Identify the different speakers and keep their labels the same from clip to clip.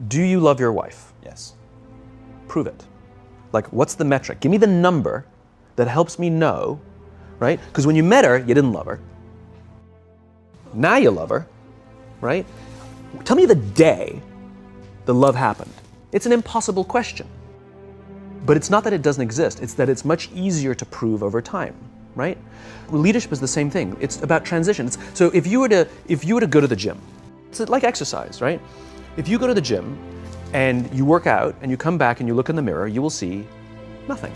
Speaker 1: Do you love your wife?
Speaker 2: Yes.
Speaker 1: Prove it. Like, what's the metric? Give me the number that helps me know, right? Because when you met her, you didn't love her. Now you love her, right? Tell me the day the love happened. It's an impossible question. But it's not that it doesn't exist, it's that it's much easier to prove over time, right? Leadership is the same thing. It's about transition. So if you were to go to the gym, it's like exercise, right? If you go to the gym and you work out and you come back and you look in the mirror, you will see nothing.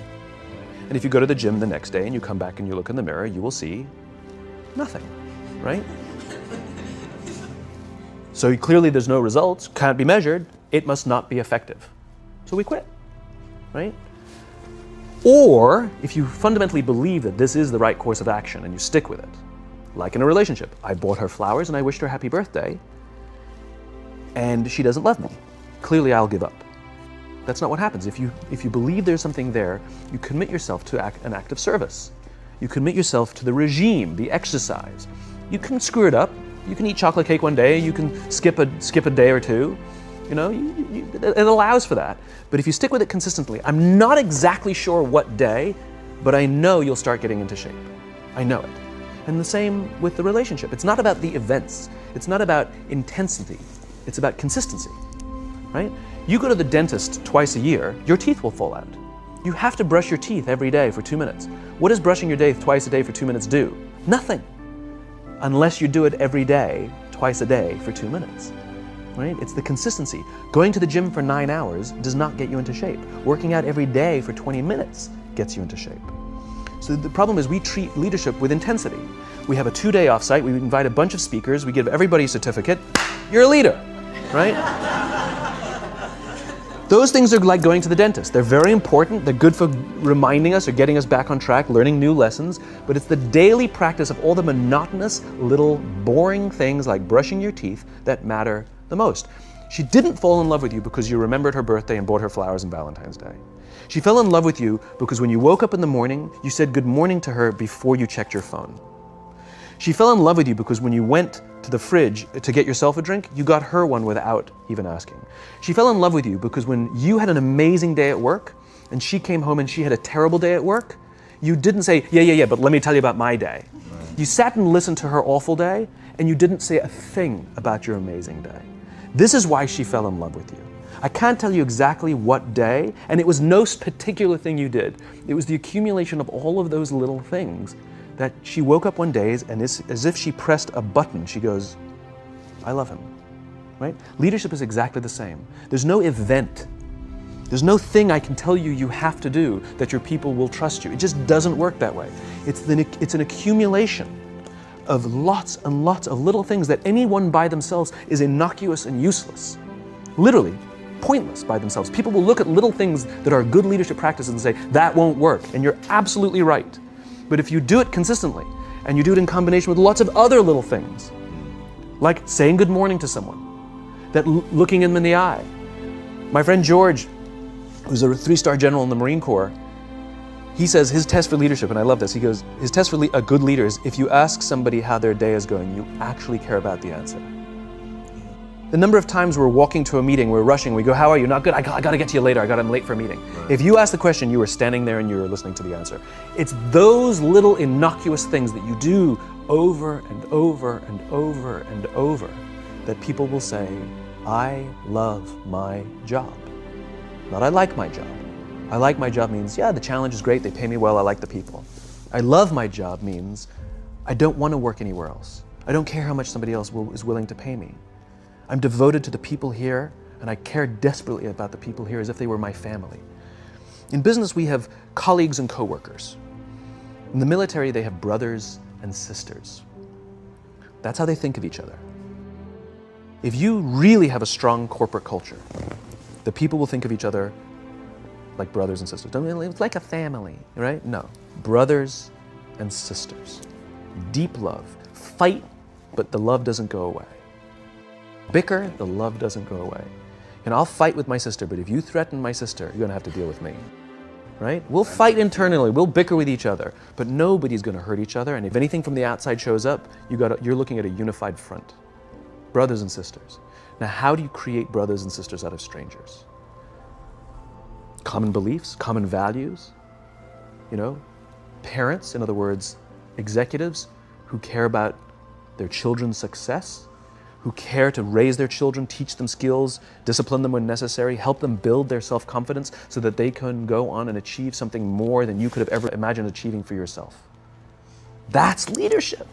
Speaker 1: And if you go to the gym the next day and you come back and you look in the mirror, you will see nothing, right? So clearly there's no results, can't be measured, it must not be effective. So we quit, right? Or if you fundamentally believe that this is the right course of action and you stick with it, like in a relationship, I bought her flowers and I wished her happy birthday, and she doesn't love me. Clearly I'll give up. That's not what happens. If you believe there's something there, you commit yourself to an act of service. You commit yourself to the regime, the exercise. You can screw it up. You can eat chocolate cake one day, you can skip a day or two. You know, it allows for that. But if you stick with it consistently, I'm not exactly sure what day, but I know you'll start getting into shape. I know it. And the same with the relationship. It's not about the events. It's not about intensity. It's about consistency, right? You go to the dentist twice a year, your teeth will fall out. You have to brush your teeth every day for 2 minutes. What does brushing your teeth twice a day for 2 minutes do? Nothing. Unless you do it every day, twice a day for 2 minutes, right? It's the consistency. Going to the gym for 9 hours does not get you into shape. Working out every day for 20 minutes gets you into shape. So the problem is we treat leadership with intensity. We have a 2-day offsite, we invite a bunch of speakers, we give everybody a certificate, you're a leader, right? Those things are like going to the dentist. They're very important, they're good for reminding us or getting us back on track, learning new lessons, but it's the daily practice of all the monotonous, little, boring things like brushing your teeth that matter the most. She didn't fall in love with you because you remembered her birthday and bought her flowers on Valentine's Day. She fell in love with you because when you woke up in the morning, you said good morning to her before you checked your phone. She fell in love with you because when you went to the fridge to get yourself a drink, you got her one without even asking. She fell in love with you because when you had an amazing day at work and she came home and she had a terrible day at work, you didn't say, yeah, but let me tell you about my day. Right. You sat and listened to her awful day and you didn't say a thing about your amazing day. This is why she fell in love with you. I can't tell you exactly what day, and it was no particular thing you did. It was the accumulation of all of those little things that she woke up one day and as if she pressed a button, she goes, I love him, right? Leadership is exactly the same. There's no event. There's no thing I can tell you you have to do that your people will trust you. It just doesn't work that way. It's an accumulation of lots and lots of little things that anyone by themselves is innocuous and useless. Literally, pointless by themselves. People will look at little things that are good leadership practices and say, that won't work, and you're absolutely right. But if you do it consistently, and you do it in combination with lots of other little things, like saying good morning to someone, that looking them in the eye. My friend George, who's a 3-star general in the Marine Corps, he says his test for leadership, and I love this, he goes, his test for a good leader is if you ask somebody how their day is going, you actually care about the answer. The number of times we're walking to a meeting, we're rushing, we go, how are you? Not good, I got to get to you later, I'm late for a meeting. Right. If you ask the question, you were standing there and you were listening to the answer. It's those little innocuous things that you do over and over and over and over that people will say, I love my job. Not I like my job. I like my job means, yeah, the challenge is great, they pay me well, I like the people. I love my job means, I don't want to work anywhere else. I don't care how much somebody else is willing to pay me. I'm devoted to the people here, and I care desperately about the people here as if they were my family. In business, we have colleagues and coworkers. In the military, they have brothers and sisters. That's how they think of each other. If you really have a strong corporate culture, the people will think of each other like brothers and sisters. It's like a family, right? No, brothers and sisters. Deep love. Fight, but the love doesn't go away. Bicker, the love doesn't go away. And I'll fight with my sister, but if you threaten my sister, you're gonna have to deal with me, right? We'll fight internally, we'll bicker with each other, but nobody's gonna hurt each other, and if anything from the outside shows up, you're looking at a unified front. brothers and sisters. Now, how do you create brothers and sisters out of strangers? Common beliefs, common values, parents, in other words, executives who care about their children's success, who care to raise their children, teach them skills, discipline them when necessary, help them build their self-confidence so that they can go on and achieve something more than you could have ever imagined achieving for yourself. That's leadership.